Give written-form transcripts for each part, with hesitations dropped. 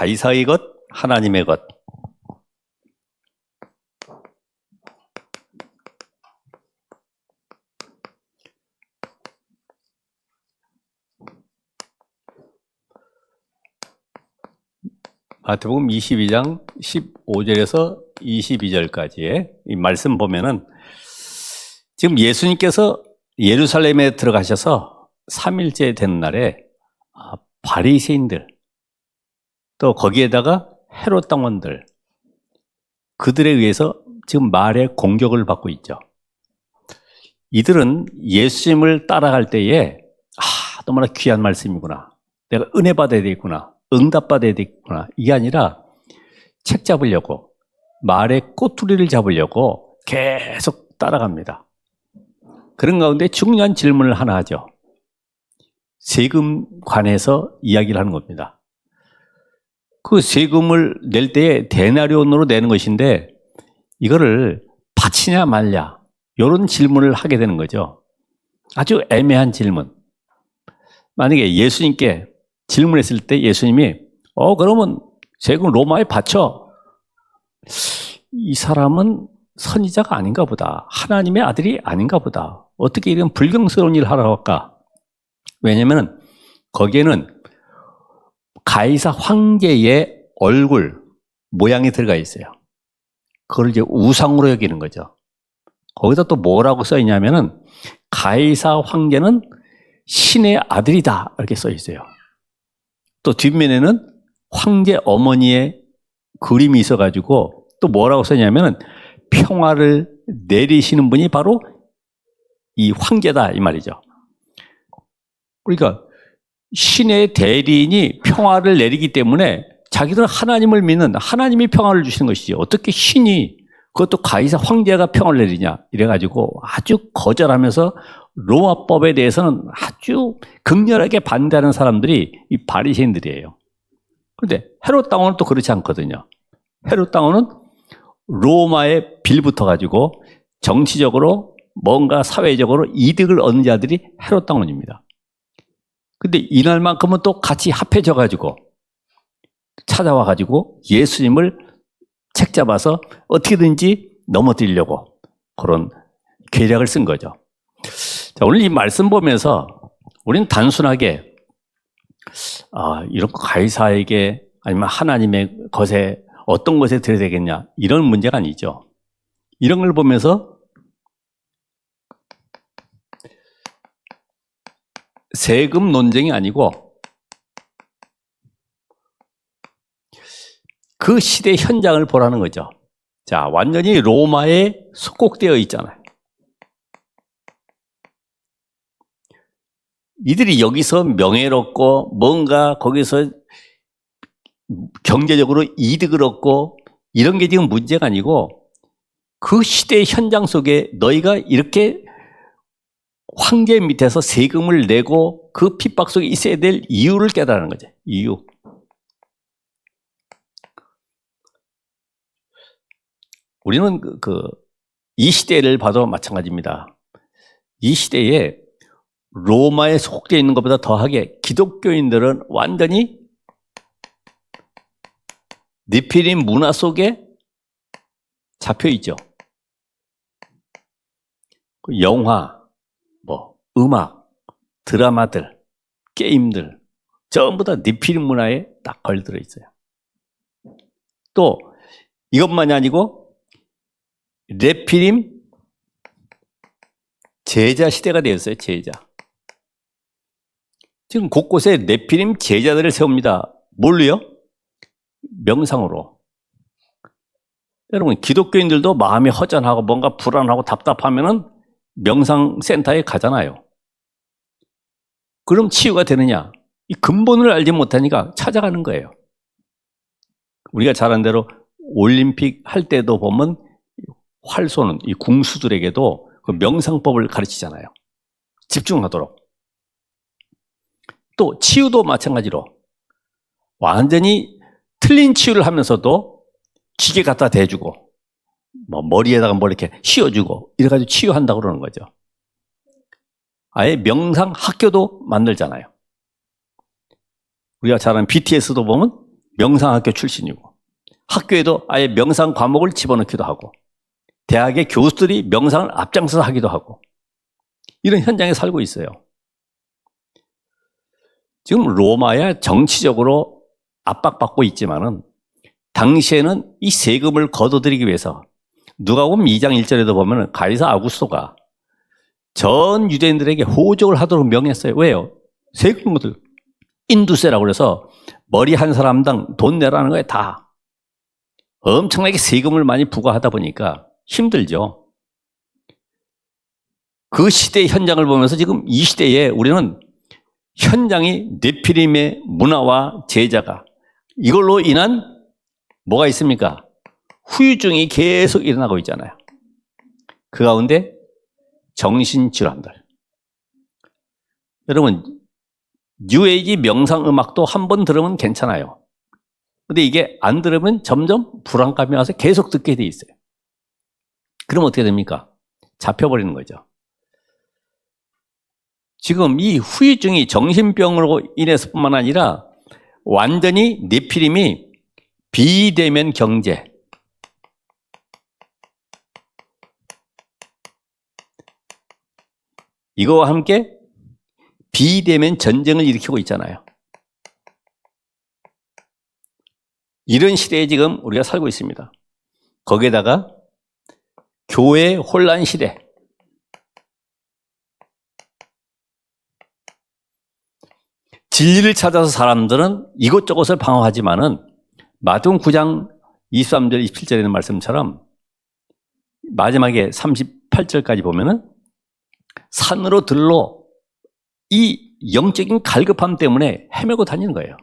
가이사의 것, 하나님의 것. 마태복음 22장 15절에서 22절까지의 이 말씀 보면은 지금 예수님께서 예루살렘에 들어가셔서 3일째 되는 날에 바리새인들 또 거기에다가 헤롯 당원들 그들에 의해서 지금 말의 공격을 받고 있죠. 이들은 예수님을 따라갈 때에 너무나 귀한 말씀이구나. 내가 은혜 받아야 되겠구나. 응답받아야 되겠구나. 이게 아니라 책 잡으려고 말의 꼬투리를 잡으려고 계속 따라갑니다. 그런 가운데 중요한 질문을 하나 하죠. 세금 관해서 이야기를 하는 겁니다. 그 세금을 낼 때에 데나리온으로 내는 것인데 이거를 바치냐 말냐 이런 질문을 하게 되는 거죠. 아주 애매한 질문. 만약에 예수님께 질문했을 때 예수님이 그러면 세금 로마에 바쳐. 이 사람은 선지자가 아닌가 보다. 하나님의 아들이 아닌가 보다. 어떻게 이런 불경스러운 일을 하라고 할까? 왜냐하면 거기에는 가이사 황제의 얼굴 모양이 들어가 있어요. 그걸 이제 우상으로 여기는 거죠. 거기다 또 뭐라고 써 있냐면은 가이사 황제는 신의 아들이다 이렇게 써 있어요. 또 뒷면에는 황제 어머니의 그림이 있어가지고 또 뭐라고 써냐면은 평화를 내리시는 분이 바로 이 황제다 이 말이죠. 그러니까 신의 대리인이 평화를 내리기 때문에 자기들은 하나님을 믿는 하나님이 평화를 주시는 것이지 어떻게 신이 그것도 가이사 황제가 평화를 내리냐 이래가지고 아주 거절하면서 로마법에 대해서는 아주 극렬하게 반대하는 사람들이 이 바리새인들이에요. 그런데 헤롯 당원은 또 그렇지 않거든요. 헤롯 당원은 로마에 빌붙어 가지고 정치적으로 뭔가 사회적으로 이득을 얻는 자들이 헤롯 당원입니다. 근데 이날만큼은 또 같이 합해져 가지고 찾아와 가지고 예수님을 책 잡아서 어떻게든지 넘어뜨리려고 그런 계략을 쓴 거죠. 자, 오늘 이 말씀 보면서 우리는 단순하게 이런 가이사에게 아니면 하나님의 것에 어떤 것에 드려야 되겠냐 이런 문제가 아니죠. 이런 걸 보면서 세금 논쟁이 아니고 그 시대 현장을 보라는 거죠. 자, 완전히 로마에 속국되어 있잖아요. 이들이 여기서 명예롭고 뭔가 거기서 경제적으로 이득을 얻고 이런 게 지금 문제가 아니고 그 시대의 현장 속에 너희가 이렇게 황제 밑에서 세금을 내고 그 핍박 속에 있어야 될 이유를 깨달는 거죠. 이유. 우리는 이 시대를 봐도 마찬가지입니다. 이 시대에 로마에 속되어 있는 것보다 더하게 기독교인들은 완전히 네피림 문화 속에 잡혀있죠. 영화, 음악, 드라마들, 게임들 전부 다 네피림 문화에 딱 걸들어 있어요. 또 이것만이 아니고 네피림 제자 시대가 되었어요. 제자. 지금 곳곳에 네피림 제자들을 세웁니다. 뭘로요? 명상으로. 여러분 기독교인들도 마음이 허전하고 뭔가 불안하고 답답하면은 명상센터에 가잖아요. 그럼 치유가 되느냐? 이 근본을 알지 못하니까 찾아가는 거예요. 우리가 잘 아는 대로 올림픽 할 때도 보면 활 쏘는 이 궁수들에게도 그 명상법을 가르치잖아요. 집중하도록. 또 치유도 마찬가지로 완전히 틀린 치유를 하면서도 기계 갖다 대주고 머리에다가 뭘 이렇게 씌워주고 이래가지고 치유한다고 그러는 거죠. 아예 명상 학교도 만들잖아요. 우리가 잘 아는 BTS도 보면 명상학교 출신이고, 학교에도 아예 명상 과목을 집어넣기도 하고, 대학의 교수들이 명상을 앞장서서 하기도 하고, 이런 현장에 살고 있어요. 지금 로마야 정치적으로 압박받고 있지만은 당시에는 이 세금을 걷어들이기 위해서 누가복음 2장 1절에도 보면 가이사 아구스토가 전 유대인들에게 호적을 하도록 명했어요. 왜요? 세금을 인두세라고 그래서 머리 한 사람당 돈 내라는 거에 다 엄청나게 세금을 많이 부과하다 보니까 힘들죠. 그 시대의 현장을 보면서 지금 이 시대에 우리는 현장이 네피림의 문화와 제자가 이걸로 인한 뭐가 있습니까? 후유증이 계속 일어나고 있잖아요. 그 가운데 정신질환들. 여러분, 뉴에이지 명상음악도 한 번 들으면 괜찮아요. 근데 이게 안 들으면 점점 불안감이 와서 계속 듣게 돼 있어요. 그럼 어떻게 됩니까? 잡혀버리는 거죠. 지금 이 후유증이 정신병으로 인해서뿐만 아니라 완전히 네피림이 비대면 경제, 이거와 함께 비대면 전쟁을 일으키고 있잖아요. 이런 시대에 지금 우리가 살고 있습니다. 거기에다가 교회 혼란 시대, 진리를 찾아서 사람들은 이것저것을 방어하지만은 마태복음 9장 23절 27절에 있는 말씀처럼 마지막에 38절까지 보면은 산으로 들러 이 영적인 갈급함 때문에 헤매고 다니는 거예요.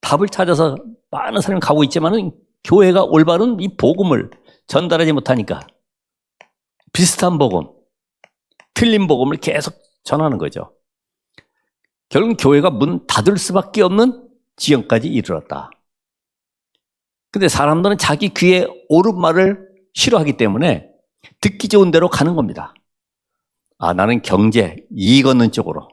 답을 찾아서 많은 사람이 가고 있지만은 교회가 올바른 이 복음을 전달하지 못하니까 비슷한 복음, 틀린 복음을 계속 전하는 거죠. 결국 교회가 문 닫을 수밖에 없는 지경까지 이르렀다. 근데 사람들은 자기 귀에 옳은 말을 싫어하기 때문에 듣기 좋은 대로 가는 겁니다. 아, 나는 경제, 이익 얻는 쪽으로,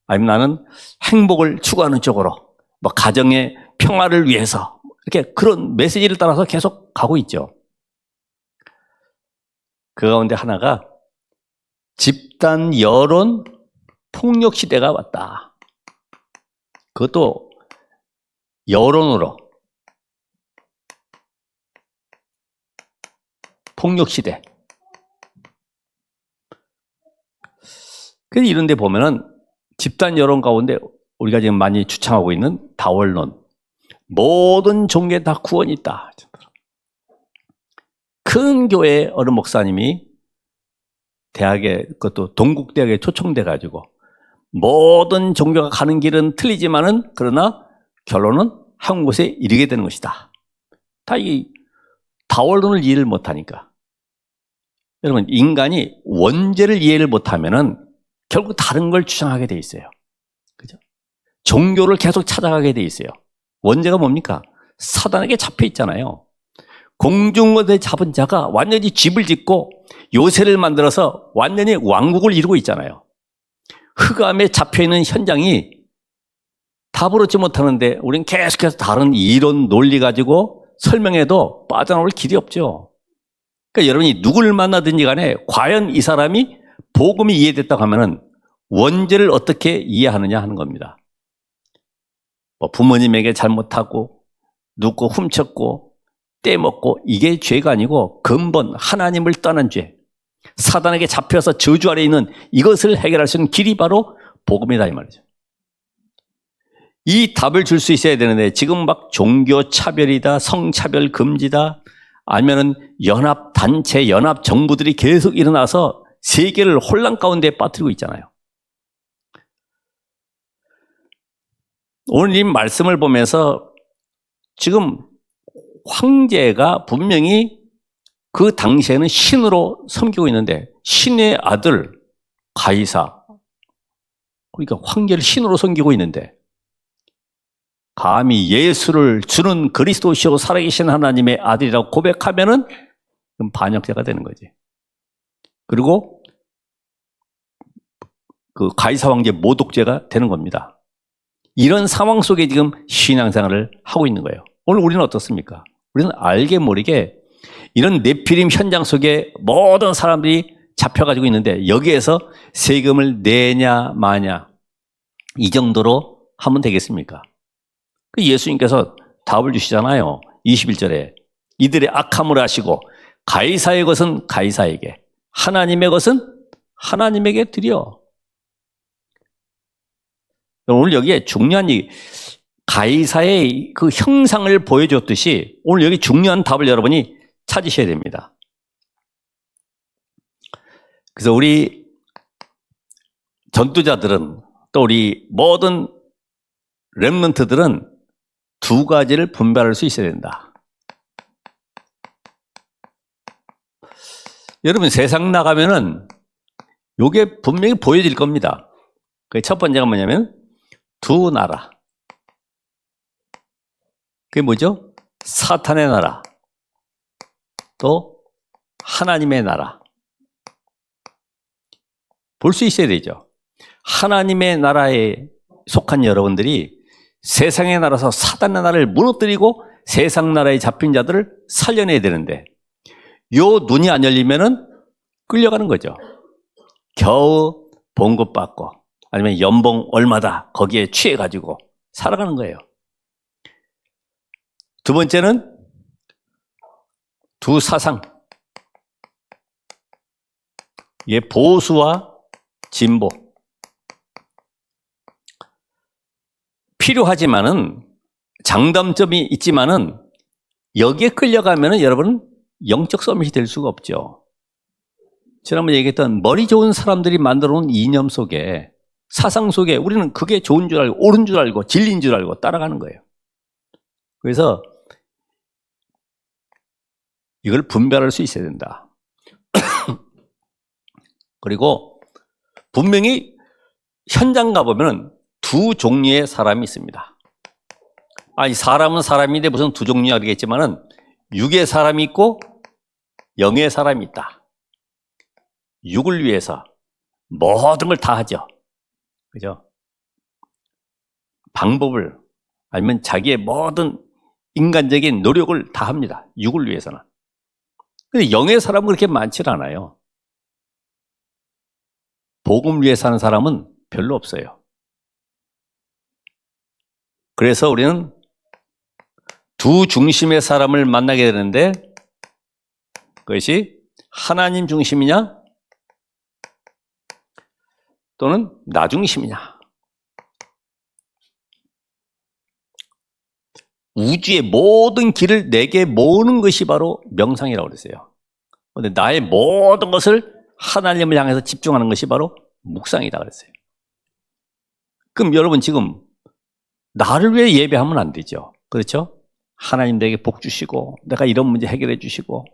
아니면 나는 행복을 추구하는 쪽으로, 뭐 가정의 평화를 위해서, 이렇게 그런 메시지를 따라서 계속 가고 있죠. 그 가운데 하나가 집단 여론 폭력 시대가 왔다. 그것도 여론으로 폭력 시대. 그래서 이런 데 보면은 집단 여론 가운데 우리가 지금 많이 주창하고 있는 다원론. 모든 종교에 다 구원이 있다. 큰 교회 어느 목사님이 대학에, 그것도 동국대학에 초청돼 가지고 모든 종교가 가는 길은 틀리지만은 그러나 결론은 한 곳에 이르게 되는 것이다. 다 이 다원론을 이해를 못하니까. 여러분, 인간이 원죄를 이해를 못하면은 결국 다른 걸 주장하게 돼 있어요. 그죠? 종교를 계속 찾아가게 돼 있어요. 원죄가 뭡니까? 사단에게 잡혀 있잖아요. 공중원에 잡은 자가 완전히 집을 짓고 요새를 만들어서 완전히 왕국을 이루고 있잖아요. 흑암에 잡혀 있는 현장이 답을 얻지 못하는데 우리는 계속해서 다른 이론 논리 가지고 설명해도 빠져나올 길이 없죠. 그러니까 여러분이 누구를 만나든지 간에 과연 이 사람이 복음이 이해됐다고 하면은 원죄를 어떻게 이해하느냐 하는 겁니다. 뭐 부모님에게 잘못하고 누구 훔쳤고 떼먹고 이게 죄가 아니고 근본 하나님을 떠난 죄, 사단에게 잡혀서 저주 아래 있는 이것을 해결할 수 있는 길이 바로 복음이다 이 말이죠. 이 답을 줄 수 있어야 되는데 지금 막 종교 차별이다, 성차별 금지다, 아니면은 연합 단체, 연합 정부들이 계속 일어나서 세계를 혼란 가운데 빠뜨리고 있잖아요. 오늘 이 말씀을 보면서 지금 황제가 분명히 그 당시에는 신으로 섬기고 있는데 신의 아들 가이사, 그러니까 황제를 신으로 섬기고 있는데 감히 예수를 주는 그리스도시요 살아계신 하나님의 아들이라고 고백하면은 반역죄가 되는 거지. 그리고 그 가이사 황제 모독죄가 되는 겁니다. 이런 상황 속에 지금 신앙생활을 하고 있는 거예요. 오늘 우리는 어떻습니까? 우리는 알게 모르게 이런 네피림 현장 속에 모든 사람들이 잡혀가지고 있는데 여기에서 세금을 내냐 마냐 이 정도로 하면 되겠습니까? 예수님께서 답을 주시잖아요. 21절에 이들의 악함을 아시고 가이사의 것은 가이사에게 하나님의 것은 하나님에게 드려. 오늘 여기에 중요한 가이사의 그 형상을 보여줬듯이 오늘 여기 중요한 답을 여러분이 찾으셔야 됩니다. 그래서 우리 전도자들은 또 우리 모든 렘넌트들은 두 가지를 분별할 수 있어야 된다. 여러분 세상 나가면은 이게 분명히 보여질 겁니다. 그 첫 번째가 뭐냐면 두 나라. 그게 뭐죠? 사탄의 나라 또 하나님의 나라. 볼 수 있어야 되죠. 하나님의 나라에 속한 여러분들이 세상의 나라에서 사단의 나라를 무너뜨리고 세상 나라에 잡힌 자들을 살려내야 되는데 요 눈이 안 열리면은 끌려가는 거죠. 겨우 봉급받고 아니면 연봉 얼마다 거기에 취해가지고 살아가는 거예요. 두 번째는 두 사상. 이게 보수와 진보. 필요하지만은 장단점이 있지만은 여기에 끌려가면은 여러분은 영적 서밋이 될 수가 없죠. 지난번에 얘기했던 머리 좋은 사람들이 만들어 놓은 이념 속에 사상 속에 우리는 그게 좋은 줄 알고 옳은 줄 알고 진리인 줄 알고 따라가는 거예요. 그래서 이걸 분별할 수 있어야 된다. 그리고 분명히 현장 가보면 두 종류의 사람이 있습니다. 아니 사람은 사람인데 무슨 두 종류야 그러겠지만은 육의 사람이 있고 영의 사람이 있다. 육을 위해서 모든 걸 다 하죠. 그죠? 방법을 아니면 자기의 모든 인간적인 노력을 다 합니다. 육을 위해서는. 근데 영의 사람은 그렇게 많지 않아요. 복음을 위해 사는 사람은 별로 없어요. 그래서 우리는 두 중심의 사람을 만나게 되는데 그것이 하나님 중심이냐 또는 나 중심이냐. 우주의 모든 길을 내게 모으는 것이 바로 명상이라고 그랬어요. 그런데 나의 모든 것을 하나님을 향해서 집중하는 것이 바로 묵상이다 그랬어요. 그럼 여러분 지금 나를 위해 예배하면 안 되죠. 그렇죠? 하나님 내게 복 주시고 내가 이런 문제 해결해 주시고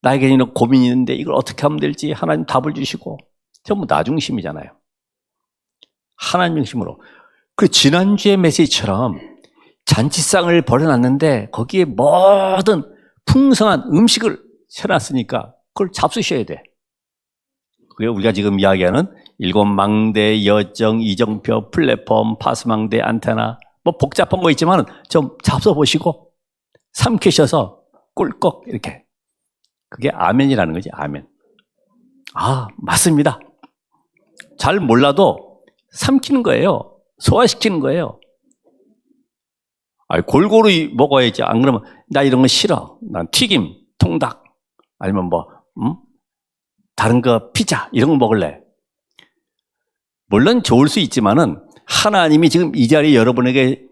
나에게 이런 고민이 있는데 이걸 어떻게 하면 될지 하나님 답을 주시고 전부 나 중심이잖아요. 하나님 중심으로. 그 지난주의 메시지처럼 잔치상을 벌여놨는데 거기에 모든 풍성한 음식을 채놨으니까 그걸 잡수셔야 돼. 그게 우리가 지금 이야기하는 일곱 망대, 여정, 이정표, 플랫폼, 파스망대, 안테나 뭐 복잡한 거 있지만 좀 잡숴보시고 삼키셔서 꿀꺽 이렇게. 그게 아멘이라는 거지. 아멘. 아 맞습니다. 잘 몰라도 삼키는 거예요. 소화시키는 거예요. 골고루 먹어야지. 안 그러면 나 이런 거 싫어. 난 튀김, 통닭 아니면 다른 거 피자 이런 거 먹을래. 물론 좋을 수 있지만은 하나님이 지금 이 자리에 여러분에게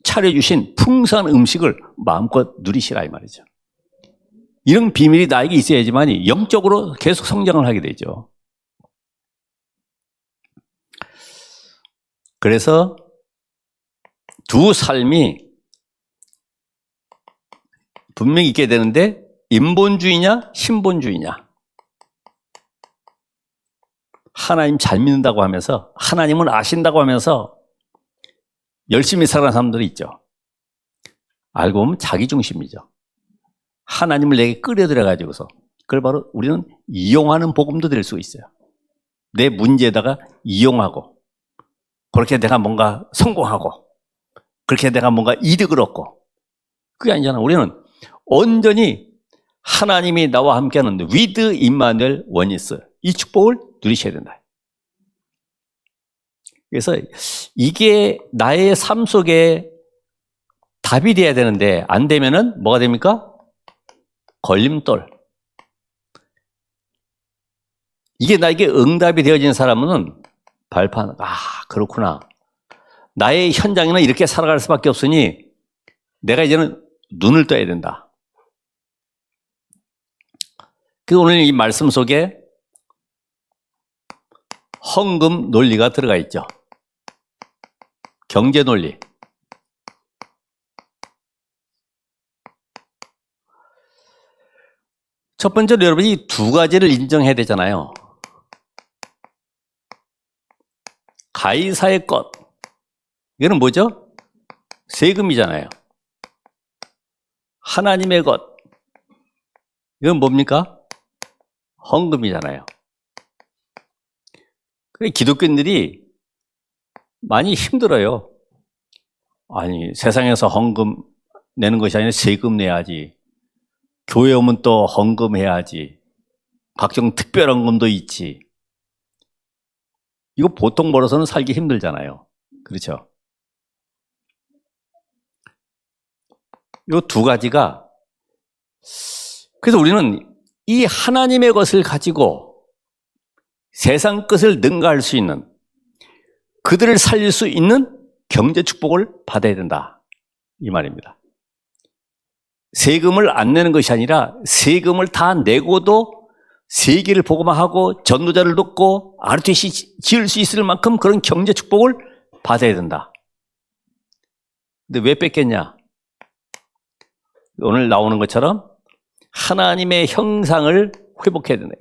차려주신 풍성한 음식을 마음껏 누리시라 이 말이죠. 이런 비밀이 나에게 있어야지만 영적으로 계속 성장을 하게 되죠. 그래서 두 삶이 분명히 있게 되는데 인본주의냐 신본주의냐. 하나님 잘 믿는다고 하면서 하나님은 아신다고 하면서 열심히 살아가는 사람들이 있죠. 알고 보면 자기 중심이죠. 하나님을 내게 끌어들여가지고서 그걸 바로 우리는 이용하는 복음도 될 수 있어요. 내 문제에다가 이용하고 그렇게 내가 뭔가 성공하고 그렇게 내가 뭔가 이득을 얻고 그게 아니잖아. 우리는 온전히 하나님이 나와 함께하는 with 임마누엘 원리스 이 축복을 누리셔야 된다. 그래서 이게 나의 삶 속에 답이 돼야 되는데 안 되면은 뭐가 됩니까? 걸림돌. 이게 나에게 응답이 되어진 사람은 발판, 그렇구나. 나의 현장에는 이렇게 살아갈 수밖에 없으니 내가 이제는 눈을 떠야 된다. 그 오늘 이 말씀 속에 헌금 논리가 들어가 있죠. 경제 논리. 첫 번째로 여러분이 두 가지를 인정해야 되잖아요. 가이사의 것. 이거는 뭐죠? 세금이잖아요. 하나님의 것. 이건 뭡니까? 헌금이잖아요. 그래, 기독교인들이 많이 힘들어요. 아니, 세상에서 헌금 내는 것이 아니라 세금 내야지. 교회 오면 또 헌금해야지. 각종 특별 헌금도 있지. 이거 보통 벌어서는 살기 힘들잖아요. 그렇죠? 이 두 가지가 그래서 우리는 이 하나님의 것을 가지고 세상 것을 능가할 수 있는 그들을 살릴 수 있는 경제 축복을 받아야 된다. 이 말입니다. 세금을 안 내는 것이 아니라 세금을 다 내고도 세계를 보고만 하고 전도자를 돕고 RTC 지을 수 있을 만큼 그런 경제 축복을 받아야 된다. 근데 왜 뺏겠냐? 오늘 나오는 것처럼 하나님의 형상을 회복해야 된다.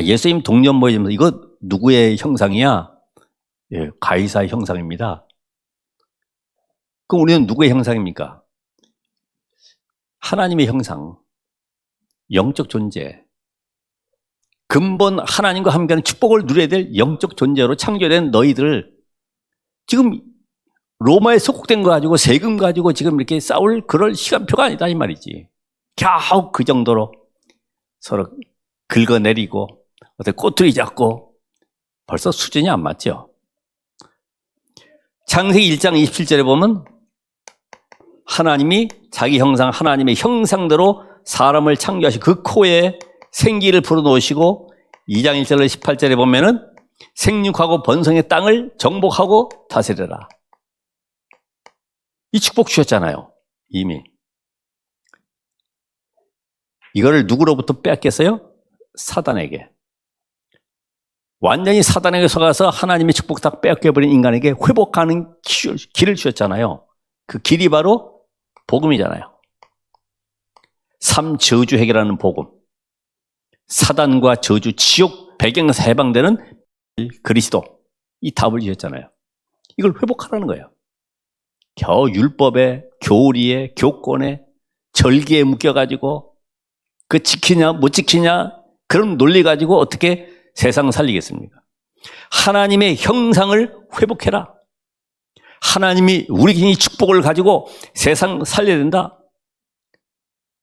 예수님 동년 모임 이거 누구의 형상이야? 예, 가이사의 형상입니다. 그럼 우리는 누구의 형상입니까? 하나님의 형상, 영적 존재. 근본 하나님과 함께하는 축복을 누려야 될 영적 존재로 창조된 너희들 지금 로마에 속국된 거 가지고 세금 가지고 지금 이렇게 싸울 그럴 시간표가 아니다 이 말이지. 겨우 그 정도로 서로 긁어내리고 어떻게 꼬투리 잡고 벌써 수준이 안 맞죠. 창세기 1장 27절에 보면 하나님이 자기 형상 하나님의 형상대로 사람을 창조하시고 그 코에 생기를 불어넣으시고 2장 1절로 18절에 보면은 생육하고 번성의 땅을 정복하고 다스려라. 이 축복 주셨잖아요. 이미. 이거를 누구로부터 빼앗겼어요? 사단에게. 완전히 사단에게 속아서 하나님의 축복 다 빼앗겨버린 인간에게 회복하는 길을 주셨잖아요. 그 길이 바로 복음이잖아요. 삼저주 해결하는 복음. 사단과 저주, 지옥 배경에서 해방되는 그리스도. 이 답을 주셨잖아요. 이걸 회복하라는 거예요. 겨우 율법에, 교리에, 교권에, 절기에 묶여가지고 그 지키냐 못 지키냐 그런 논리 가지고 어떻게 세상 살리겠습니까? 하나님의 형상을 회복해라. 하나님이 우리에게 이 축복을 가지고 세상 살려야 된다.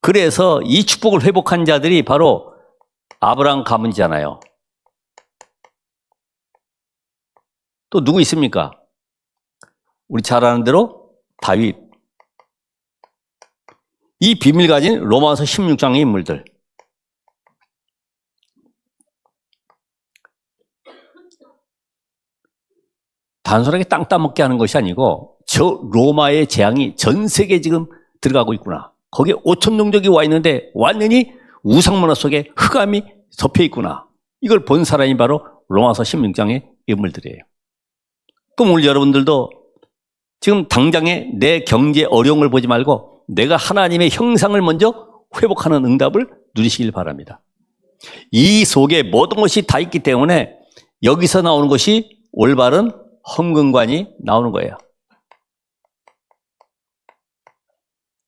그래서 이 축복을 회복한 자들이 바로 아브라함 가문이잖아요. 또 누구 있습니까? 우리 잘 아는 대로 다윗. 이 비밀 가진 로마서 16장의 인물들. 단순하게 땅 따먹게 하는 것이 아니고 저 로마의 재앙이 전 세계에 지금 들어가고 있구나. 거기에 5천 종족이 와 있는데 완전히 우상문화 속에 흑암이 덮여 있구나. 이걸 본 사람이 바로 로마서 16장의 인물들이에요. 그럼 오늘 여러분들도 지금 당장에 내 경제 어려움을 보지 말고 내가 하나님의 형상을 먼저 회복하는 응답을 누리시길 바랍니다. 이 속에 모든 것이 다 있기 때문에 여기서 나오는 것이 올바른 헌금관이 나오는 거예요.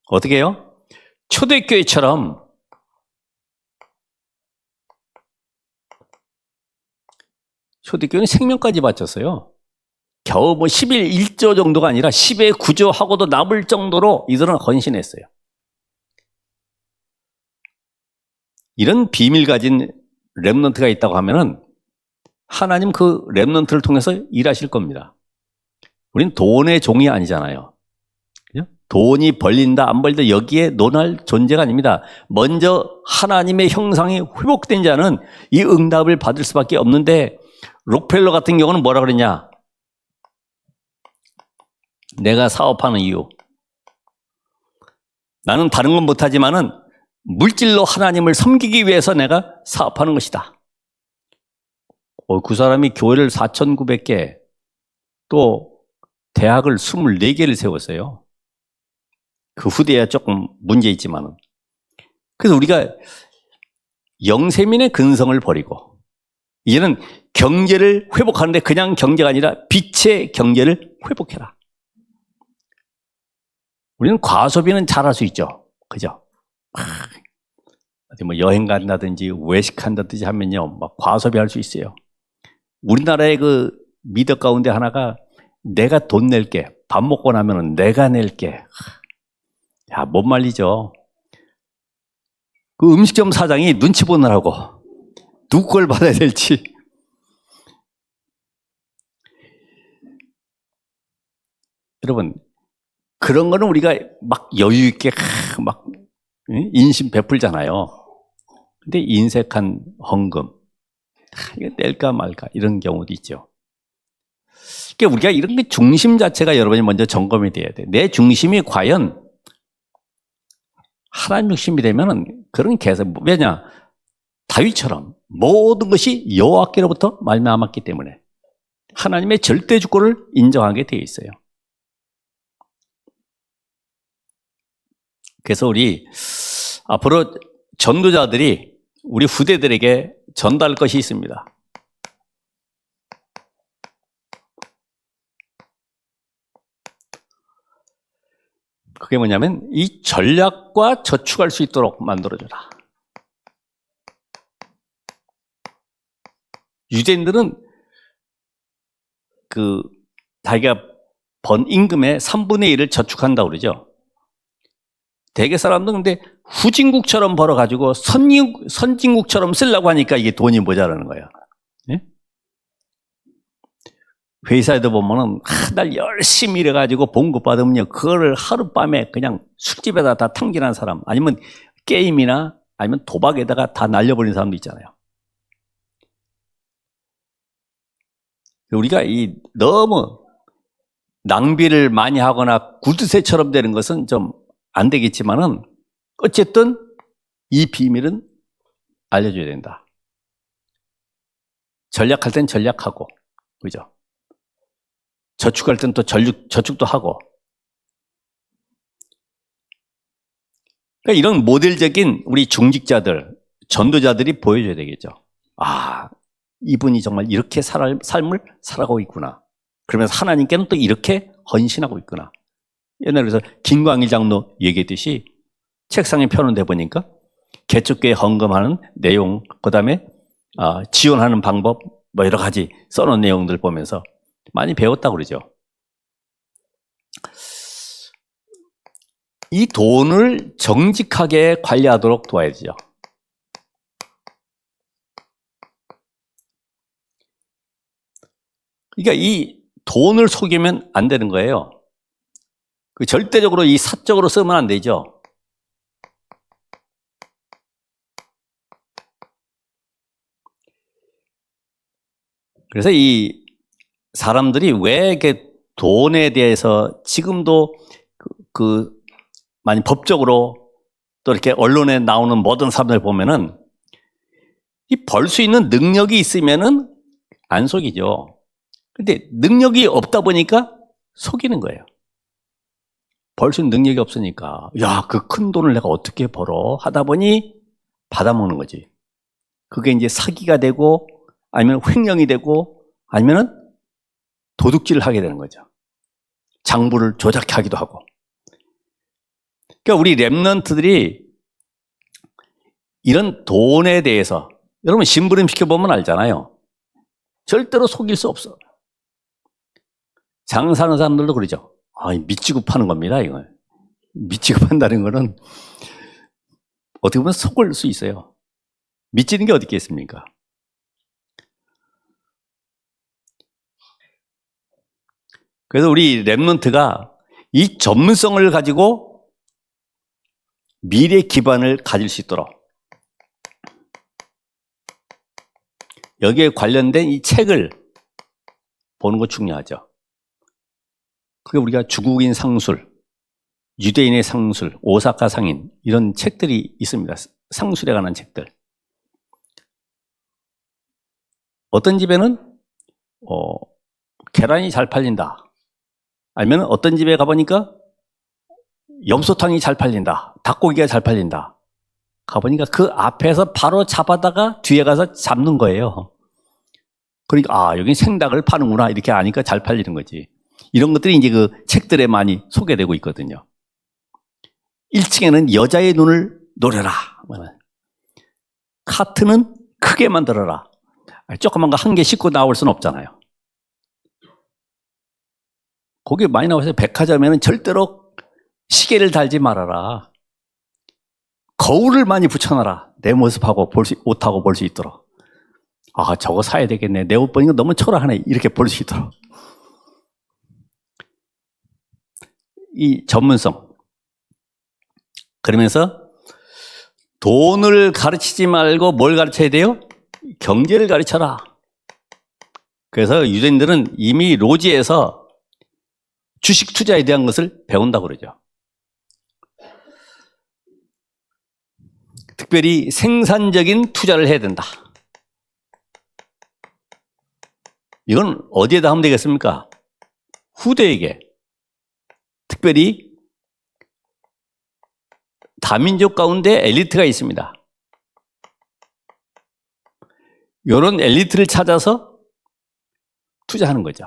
어떻게 해요? 초대교회처럼 초대교회는 생명까지 바쳤어요. 겨우 뭐 11, 1조 정도가 아니라 10의 9조 하고도 남을 정도로 이들은 헌신했어요. 이런 비밀 가진 렘넌트가 있다고 하면은 하나님 그 렘넌트를 통해서 일하실 겁니다. 우린 돈의 종이 아니잖아요. 그죠? 돈이 벌린다 안 벌린다 여기에 논할 존재가 아닙니다. 먼저 하나님의 형상이 회복된 자는 이 응답을 받을 수밖에 없는데 록펠러 같은 경우는 뭐라 그랬냐? 내가 사업하는 이유. 나는 다른 건 못하지만은 물질로 하나님을 섬기기 위해서 내가 사업하는 것이다. 그 사람이 교회를 4,900개 또 대학을 24개를 세웠어요. 그 후대에 조금 문제 있지만은. 그래서 우리가 영세민의 근성을 버리고 이제는 경제를 회복하는데 그냥 경제가 아니라 빛의 경제를 회복해라. 우리는 과소비는 잘할 수 있죠. 그죠? 어디 뭐 여행 간다든지 외식한다든지 하면요, 막 과소비할 수 있어요. 우리나라의 그 미덕 가운데 하나가 내가 돈 낼게. 밥 먹고 나면은 내가 낼게. 야, 못 말리죠. 그 음식점 사장이 눈치 보느라고 누구 걸 받아야 될지. 여러분, 그런 거는 우리가 막 여유 있게 막 인심 베풀잖아요. 근데 인색한 헌금, 이거 낼까 말까 이런 경우도 있죠. 그러니까 우리가 이런 게 중심 자체가 여러분이 먼저 점검이 돼야 돼. 내 중심이 과연 하나님 중심이 되면은 그런 계산, 왜냐? 다윗처럼 모든 것이 여호와께로부터 말미암았기 때문에 하나님의 절대 주권을 인정하게 되어 있어요. 그래서 우리 앞으로 전도자들이 우리 후대들에게 전달할 것이 있습니다. 그게 뭐냐면 이 전략과 저축할 수 있도록 만들어줘라. 유대인들은 그 자기가 번 임금의 3분의 1을 저축한다고 그러죠. 대개 사람들은 근데 후진국처럼 벌어가지고 선진국처럼 쓰려고 하니까 이게 돈이 모자라는 거예요. 네? 회사에도 보면은 한 달 열심히 일해가지고 봉급 받으면요, 그거를 하룻밤에 그냥 술집에다 다 탕진한 사람, 아니면 게임이나 아니면 도박에다가 다 날려버리는 사람도 있잖아요. 우리가 이 너무 낭비를 많이 하거나 구두쇠처럼 되는 것은 좀 안 되겠지만은 어쨌든 이 비밀은 알려줘야 된다. 전략할 땐 전략하고, 그죠? 저축할 땐 또 저축도 하고. 그러니까 이런 모델적인 우리 중직자들, 전도자들이 보여줘야 되겠죠. 아, 이분이 정말 이렇게 삶을 살아가고 있구나. 그러면서 하나님께는 또 이렇게 헌신하고 있구나. 옛날에 그래서 김광일 장로 얘기했듯이 책상에 펴놓은 데 보니까 개척교회 헌금하는 내용, 그 다음에 지원하는 방법, 뭐 여러 가지 써놓은 내용들 보면서 많이 배웠다고 그러죠. 이 돈을 정직하게 관리하도록 도와야죠. 그러니까 이 돈을 속이면 안 되는 거예요. 그 절대적으로 이 사적으로 쓰면 안 되죠. 그래서 이 사람들이 왜 이렇게 돈에 대해서 지금도 많이 법적으로 또 이렇게 언론에 나오는 모든 사람들 보면은 이 벌 수 있는 능력이 있으면은 안 속이죠. 근데 능력이 없다 보니까 속이는 거예요. 벌 수 있는 능력이 없으니까, 야, 그 큰 돈을 내가 어떻게 벌어? 하다 보니 받아먹는 거지. 그게 이제 사기가 되고, 아니면 횡령이 되고, 아니면은 도둑질을 하게 되는 거죠. 장부를 조작하기도 하고. 그러니까 우리 렘넌트들이 이런 돈에 대해서, 여러분 심부름 시켜보면 알잖아요. 절대로 속일 수 없어. 장사하는 사람들도 그러죠. 미치고 파는 겁니다, 이걸. 미치고 판다는 거는 어떻게 보면 속을 수 있어요. 미치는 게 어디 있겠습니까? 그래서 우리 랩런트가 이 전문성을 가지고 미래 기반을 가질 수 있도록 여기에 관련된 이 책을 보는 거 중요하죠. 그게 우리가 중국인 상술, 유대인의 상술, 오사카 상인 이런 책들이 있습니다. 상술에 관한 책들. 어떤 집에는 계란이 잘 팔린다. 아니면 어떤 집에 가보니까 염소탕이 잘 팔린다. 닭고기가 잘 팔린다. 가보니까 그 앞에서 바로 잡아다가 뒤에 가서 잡는 거예요. 그러니까 여기 생닭을 파는구나 이렇게 아니까 잘 팔리는 거지. 이런 것들이 이제 그 책들에 많이 소개되고 있거든요. 1층에는 여자의 눈을 노려라. 카트는 크게 만들어라. 조그만 거 한 개 싣고 나올 수는 없잖아요. 거기 많이 나와서 백화점에는 절대로 시계를 달지 말아라. 거울을 많이 붙여놔라. 내 모습하고 옷하고 볼 수 있도록. 저거 사야 되겠네. 내 옷 보니까 너무 초라하네. 이렇게 볼 수 있도록. 이 전문성. 그러면서 돈을 가르치지 말고 뭘 가르쳐야 돼요? 경제를 가르쳐라. 그래서 유대인들은 이미 로지에서 주식 투자에 대한 것을 배운다고 그러죠. 특별히 생산적인 투자를 해야 된다. 이건 어디에다 하면 되겠습니까? 후대에게. 특별히 다민족 가운데 엘리트가 있습니다. 이런 엘리트를 찾아서 투자하는 거죠.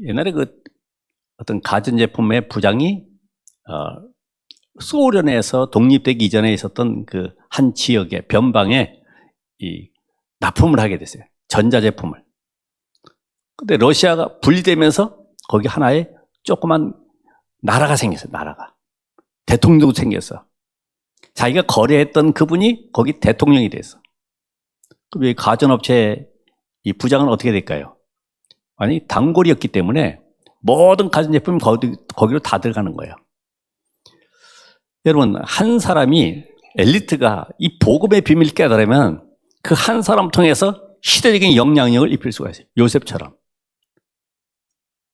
옛날에 어떤 가전제품의 부장이 소련에서 독립되기 이전에 있었던 그 한 지역의 변방에 납품을 하게 됐어요. 전자제품을. 근데 러시아가 분리되면서 거기 하나의 조그만 나라가 생겼어요. 나라가. 대통령도 생겼어. 자기가 거래했던 그분이 거기 대통령이 됐어. 그럼 이 가전업체 이 부장은 어떻게 될까요? 아니, 단골이었기 때문에 모든 가전제품이 거기로 다 들어가는 거예요. 여러분, 한 사람이 엘리트가 이 복음의 비밀을 깨달으면 그 한 사람 통해서 시대적인 영향력을 입힐 수가 있어요. 요셉처럼.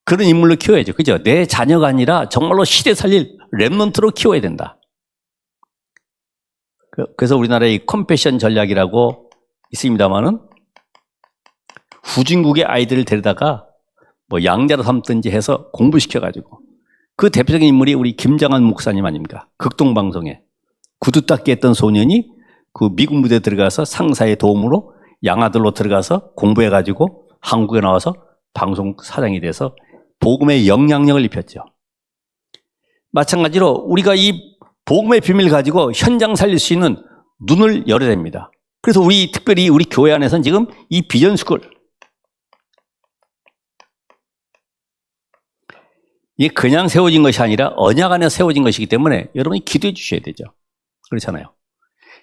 그런 인물로 키워야죠. 그죠? 내 자녀가 아니라 정말로 시대 살릴 랩런트로 키워야 된다. 그래서 우리나라의 컴패션 전략이라고 있습니다만은 후진국의 아이들을 데려다가 양자로 삼든지 해서 공부시켜가지고 그 대표적인 인물이 우리 김장한 목사님 아닙니까? 극동방송에 구두 닦기 했던 소년이 그 미국 무대에 들어가서 상사의 도움으로 양아들로 들어가서 공부해가지고 한국에 나와서 방송 사장이 돼서 복음의 영향력을 입혔죠. 마찬가지로 우리가 이 복음의 비밀을 가지고 현장 살릴 수 있는 눈을 열어야 됩니다. 그래서 특별히 우리 교회 안에서는 지금 이 비전 스쿨, 이게 그냥 세워진 것이 아니라 언약 안에 세워진 것이기 때문에 여러분이 기도해 주셔야 되죠. 그렇잖아요.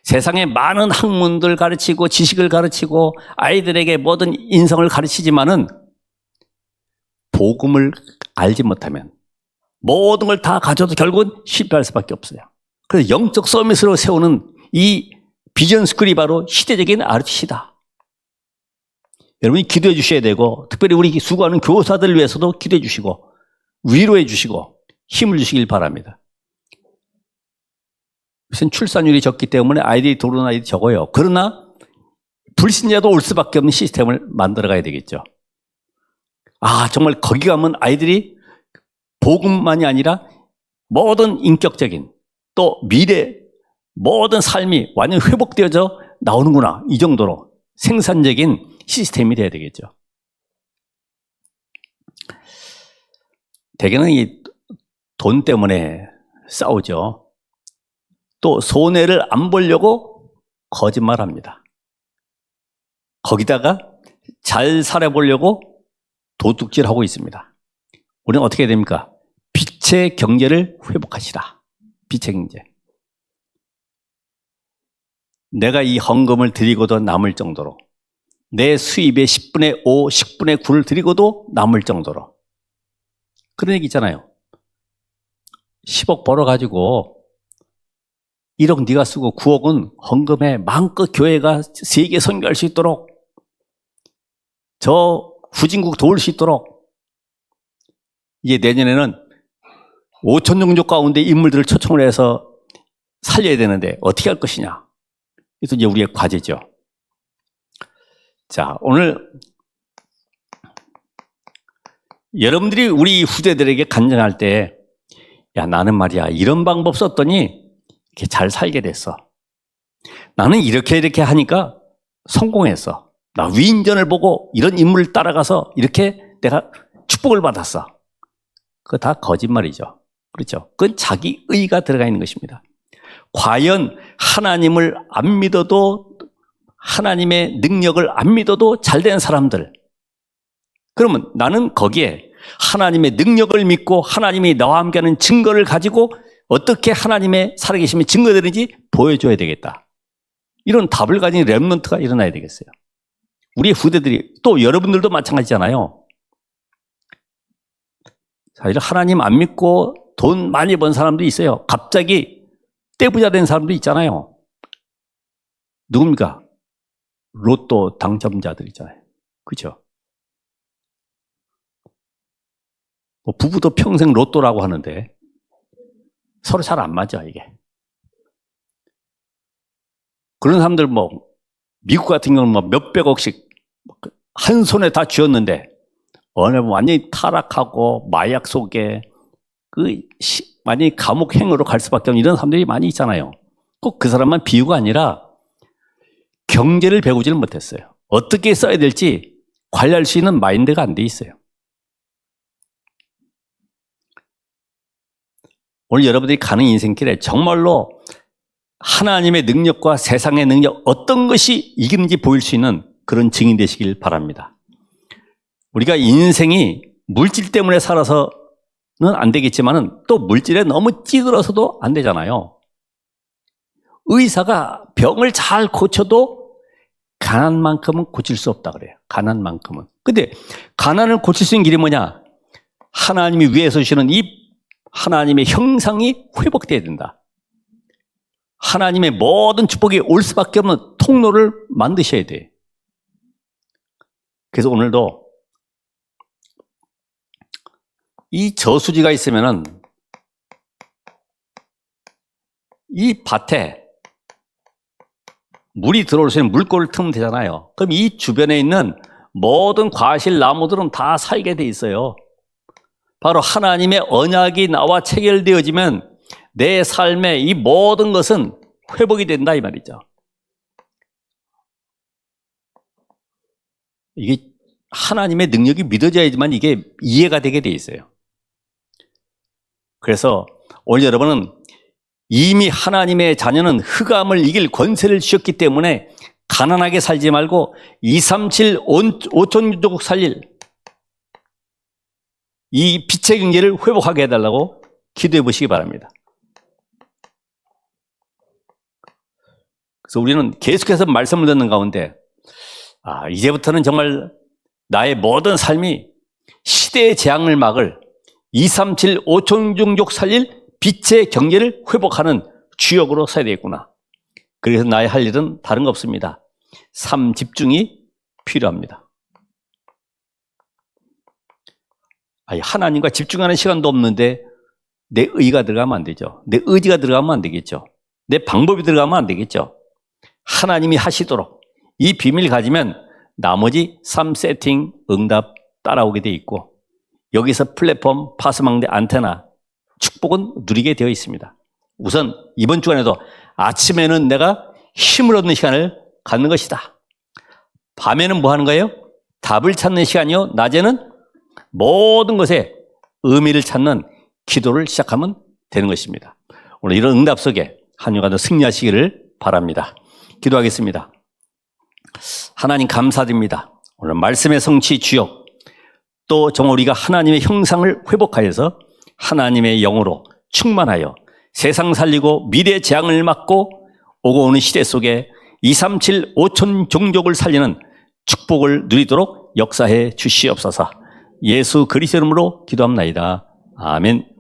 세상에 많은 학문들 가르치고 지식을 가르치고 아이들에게 모든 인성을 가르치지만은 복음을 알지 못하면 모든 걸 다 가져도 결국은 실패할 수밖에 없어요. 그래서 영적 서밋으로 세우는 이 비전 스쿨이 바로 시대적인 RTC다. 여러분이 기도해 주셔야 되고 특별히 우리 수고하는 교사들을 위해서도 기도해 주시고 위로해 주시고 힘을 주시길 바랍니다. 우선 출산율이 적기 때문에 아이들이 들어오는 아이들이 적어요. 그러나 불신자도 올 수밖에 없는 시스템을 만들어 가야 되겠죠. 정말 거기 가면 아이들이 복음만이 아니라 모든 인격적인 또 미래 모든 삶이 완전히 회복되어져 나오는구나. 이 정도로 생산적인 시스템이 돼야 되겠죠. 대개는 이 돈 때문에 싸우죠. 또 손해를 안 보려고 거짓말합니다. 거기다가 잘 살아보려고 도둑질하고 있습니다. 우리는 어떻게 해야 됩니까? 빛의 경제를 회복하시라. 빛의 경제. 내가 이 헌금을 드리고도 남을 정도로, 내 수입의 10분의 5, 10분의 9를 드리고도 남을 정도로. 그런 얘기 있잖아요. 10억 벌어가지고 1억 네가 쓰고 9억은 헌금에 마음껏 교회가 세계 선교할 수 있도록, 저 후진국 도울 수 있도록. 이제 내년에는 5천 종족 가운데 인물들을 초청을 해서 살려야 되는데 어떻게 할 것이냐. 그래서 이제 우리의 과제죠. 자, 오늘 여러분들이 우리 후대들에게 간증할 때, 야, 나는 말이야 이런 방법 썼더니 이렇게 잘 살게 됐어. 나는 이렇게 하니까 성공했어. 나 위인전을 보고 이런 인물을 따라가서 이렇게 내가 축복을 받았어. 그거 다 거짓말이죠. 그렇죠? 그건 자기 의가 들어가 있는 것입니다. 과연 하나님을 안 믿어도, 하나님의 능력을 안 믿어도 잘된 사람들, 그러면 나는 거기에 하나님의 능력을 믿고 하나님이 나와 함께하는 증거를 가지고 어떻게 하나님의 살아계심이 증거되는지 보여줘야 되겠다. 이런 답을 가진 렘넌트가 일어나야 되겠어요. 우리 후대들이, 또 여러분들도 마찬가지잖아요. 자, 이런 하나님 안 믿고 돈 많이 번 사람도 있어요. 갑자기 떼부자 된 사람도 있잖아요. 누굽니까? 로또 당첨자들 있잖아요. 그렇죠? 뭐 부부도 평생 로또라고 하는데 서로 잘 안 맞아, 이게. 그런 사람들 뭐 미국 같은 경우는 뭐 몇백억씩 한 손에 다 쥐었는데 어느 완전히 타락하고 마약 속에 많이 감옥행으로 갈 수밖에 없는 이런 사람들이 많이 있잖아요. 꼭 그 사람만 비유가 아니라 경제를 배우지를 못했어요. 어떻게 써야 될지 관리할 수 있는 마인드가 안 돼 있어요. 오늘 여러분들이 가는 인생길에 정말로 하나님의 능력과 세상의 능력, 어떤 것이 이기는지 보일 수 있는 그런 증인 되시길 바랍니다. 우리가 인생이 물질 때문에 살아서는 안 되겠지만 또 물질에 너무 찌들어서도 안 되잖아요. 의사가 병을 잘 고쳐도 가난만큼은 고칠 수 없다 그래요. 가난만큼은. 근데 가난을 고칠 수 있는 길이 뭐냐? 하나님이 위에서 주시는 이 하나님의 형상이 회복돼야 된다. 하나님의 모든 축복이 올 수밖에 없는 통로를 만드셔야 돼. 그래서 오늘도 이 저수지가 있으면은 이 밭에 물이 들어올 수 있는 물꼬를 트면 되잖아요. 그럼 이 주변에 있는 모든 과실 나무들은 다 살게 돼 있어요. 바로 하나님의 언약이 나와 체결되어지면 내 삶의 이 모든 것은 회복이 된다 이 말이죠. 이게 하나님의 능력이 믿어져야지만 이게 이해가 되게 돼 있어요. 그래서 오늘 여러분은 이미 하나님의 자녀는 흑암을 이길 권세를 주셨기 때문에 가난하게 살지 말고 237 5천족 살릴 이 빛의 경제를 회복하게 해달라고 기도해 보시기 바랍니다. 그래서 우리는 계속해서 말씀을 듣는 가운데 이제부터는 정말 나의 모든 삶이 시대의 재앙을 막을 237 5천종족 살릴 빛의 경제를 회복하는 주역으로 서야 되겠구나. 그래서 나의 할 일은 다른 거 없습니다. 삶 집중이 필요합니다. 하나님과 집중하는 시간도 없는데 내 의가 들어가면 안 되죠. 내 의지가 들어가면 안 되겠죠. 내 방법이 들어가면 안 되겠죠. 하나님이 하시도록 이 비밀을 가지면 나머지 삶 세팅, 응답 따라오게 돼 있고 여기서 플랫폼, 파스망대, 안테나 축복은 누리게 되어 있습니다. 우선 이번 주간에도 아침에는 내가 힘을 얻는 시간을 갖는 것이다. 밤에는 뭐 하는 거예요? 답을 찾는 시간이요. 낮에는 모든 것에 의미를 찾는 기도를 시작하면 되는 것입니다. 오늘 이런 응답 속에 한 주간도 승리하시기를 바랍니다. 기도하겠습니다. 하나님 감사드립니다. 오늘 말씀의 성취 주여, 또 정말 우리가 하나님의 형상을 회복하여서 하나님의 영으로 충만하여 세상 살리고 미래 재앙을 막고 오고 오는 시대 속에 237 5천 종족을 살리는 축복을 누리도록 역사해 주시옵소서. 예수 그리스도 이름으로 기도합나이다. 아멘.